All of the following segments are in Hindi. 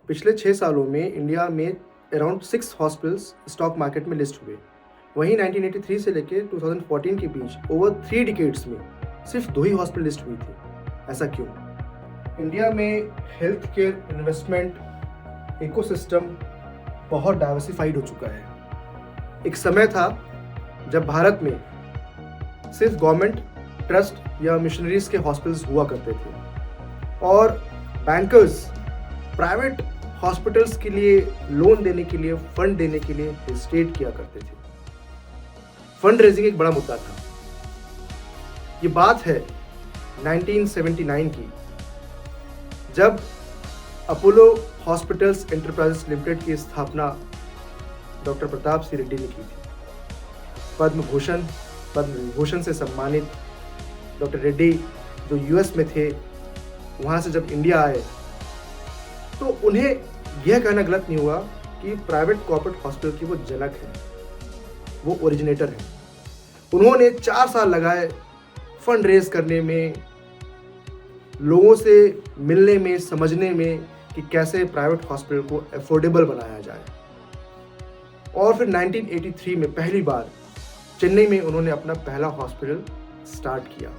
पिछले 6 सालों में इंडिया में अराउंड 6 हॉस्पिटल्स स्टॉक मार्केट में लिस्ट हुए। वहीं 1983 से लेकर 2014 के बीच ओवर 3 डिकेड्स में सिर्फ 2 ही हॉस्पिटल लिस्ट हुई थी। ऐसा क्यों? इंडिया में हेल्थ केयर इन्वेस्टमेंट इकोसिस्टम बहुत डाइवर्सिफाइड हो चुका है। एक समय था जब भारत में सिर्फ गवर्नमेंट, ट्रस्ट या मिशनरीज के हॉस्पिटल्स हुआ करते थे और बैंकर्स प्राइवेट हॉस्पिटल्स के लिए लोन देने के लिए, फंड देने के लिए हेजिटेट किया करते थे। फंड रेजिंग एक बड़ा मुद्दा था। ये बात है 1979 की, जब अपोलो हॉस्पिटल्स एंटरप्राइजेस लिमिटेड की स्थापना डॉक्टर प्रताप सिंह रेड्डी ने की थी। पद्म विभूषण से सम्मानित डॉक्टर रेड्डी जो यूएस में थे, वहाँ से जब इंडिया आए तो उन्हें यह कहना गलत नहीं हुआ कि प्राइवेट कॉर्पोरेट हॉस्पिटल की वो जनक है, वो ओरिजिनेटर है। उन्होंने 4 साल लगाए फंड रेज करने में, लोगों से मिलने में, समझने में कि कैसे प्राइवेट हॉस्पिटल को अफोर्डेबल बनाया जाए। और फिर 1983 में पहली बार चेन्नई में उन्होंने अपना पहला हॉस्पिटल स्टार्ट किया।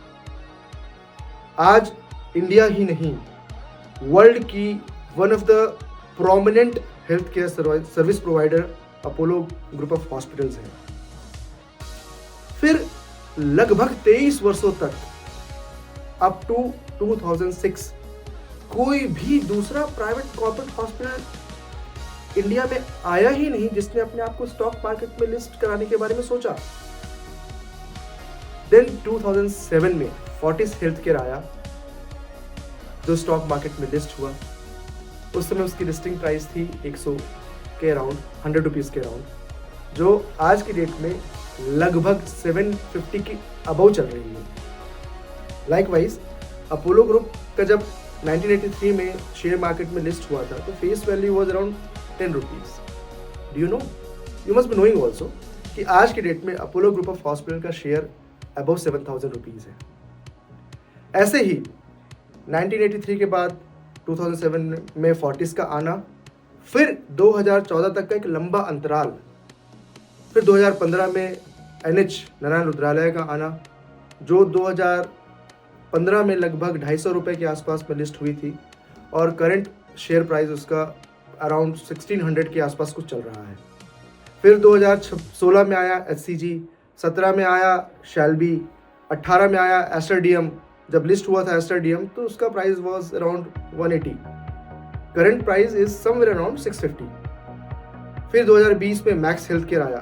आज इंडिया ही नहीं, वर्ल्ड की one of the prominent health care service provider Apollo group of hospitals हैं। फिर लगभग 23 वर्षों तक अप टू 2006 कोई भी दूसरा प्राइवेट कॉर्पोरेट हॉस्पिटल इंडिया में आया ही नहीं जिसने अपने आप को स्टॉक मार्केट में लिस्ट कराने के बारे में सोचा। देन 2007 में फोर्टिस हेल्थ केयर आया जो स्टॉक मार्केट में लिस्ट हुआ। उस समय उसकी लिस्टिंग प्राइस थी 100 के अराउंड, 100 रुपीज़ के अराउंड, जो आज की डेट में लगभग 750 की अबव चल रही है। लाइकवाइज अपोलो ग्रुप का जब 1983 में शेयर मार्केट में लिस्ट हुआ था तो face value was around 10 rupees. Do you know, you must be knowing also कि आज की डेट में अपोलो ग्रुप ऑफ हॉस्पिटल का शेयर अबव 7,000 रुपीज़ है। ऐसे ही 1983 के बाद 2007 में फोर्टिस का आना, फिर 2014 तक का एक लंबा अंतराल, फिर 2015 में NH नारायण रुद्रालय का आना जो 2015 में लगभग 250 रुपये के आसपास में लिस्ट हुई थी और करंट शेयर प्राइस उसका अराउंड 1600 के आसपास कुछ चल रहा है। फिर 2016 में आया HCG, 17 में आया शैल्बी, 18 में आया एस्टर डीएम। जब लिस्ट हुआ था एस्टर डीएम तो उसका price was around 180, current price is somewhere around 650। फिर 2020 में मैक्स हेल्थ केयर आया,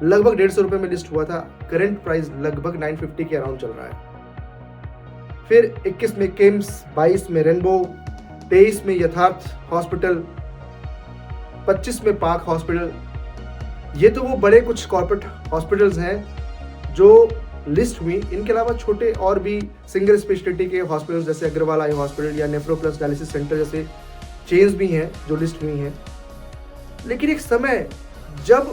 लगभग 150 रुपये में लिस्ट हुआ था, करंट प्राइस लगभग 950 के अराउंड चल रहा है। फिर 21 में किम्स, 22 में रेनबो, 23 में यथार्थ हॉस्पिटल, 25 में पार्क हॉस्पिटल। ये तो वो बड़े कुछ कॉर्पोरेट हॉस्पिटल्स हैं जो लिस्ट हुई। इनके अलावा छोटे और भी सिंगल स्पेशलिटी के हॉस्पिटल्स जैसे अग्रवाल आई हॉस्पिटल या नेफ्रो प्लस डायलिसिस सेंटर जैसे चेन्स भी हैं जो लिस्ट हुई हैं। लेकिन एक समय जब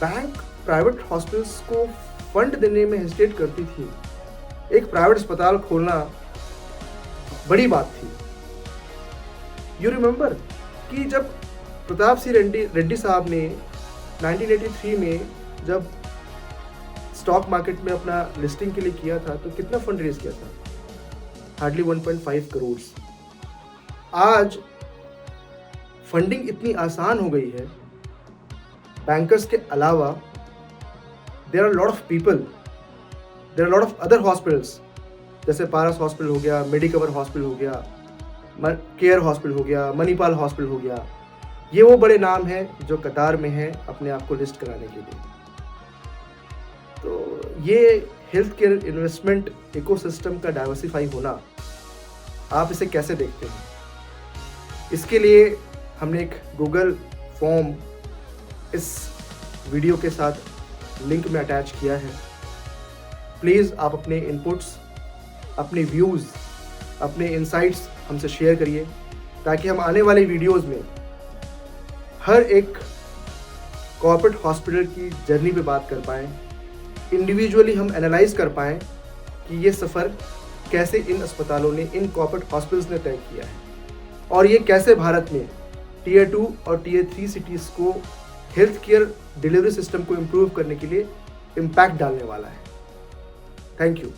बैंक प्राइवेट हॉस्पिटल्स को फंड देने में हेजिटेट करती थी, एक प्राइवेट अस्पताल खोलना बड़ी बात थी। यू रिमेंबर कि जब प्रताप सिंह रेड्डी साहब ने 1983 में जब स्टॉक मार्केट में अपना लिस्टिंग के लिए किया था तो कितना फंड रेज किया था? हार्डली 1.5 करोड़। आज फंडिंग इतनी आसान हो गई है, बैंकर्स के अलावा there are lot of people, there are lot of other hospitals जैसे पारस हॉस्पिटल हो गया, मेडिकवर हॉस्पिटल हो गया, केयर हॉस्पिटल हो गया, मणिपाल हॉस्पिटल हो गया। ये वो बड़े नाम हैं जो कतार में हैं अपने आप को लिस्ट कराने के लिए। तो ये हेल्थ केयर इन्वेस्टमेंट इकोसिस्टम का डाइवर्सिफाई होना, आप इसे कैसे देखते हैं? इसके लिए हमने एक गूगल फॉर्म इस वीडियो के साथ लिंक में अटैच किया है। प्लीज़ आप अपने इनपुट्स, अपने व्यूज़, अपने इंसाइट्स हमसे शेयर करिए ताकि हम आने वाले वीडियोज़ में हर एक कॉर्पोरेट हॉस्पिटल की जर्नी पे बात कर पाएँ, इंडिविजुअली हम एनालाइज कर पाएँ कि ये सफ़र कैसे इन अस्पतालों ने, इन कॉर्पोरेट हॉस्पिटल्स ने तय किया है। और ये कैसे भारत में टीयर 2 और टीयर 3 सिटीज़ को हेल्थ केयर डिलीवरी सिस्टम को इम्प्रूव करने के लिए इम्पैक्ट डालने वाला है। Thank you.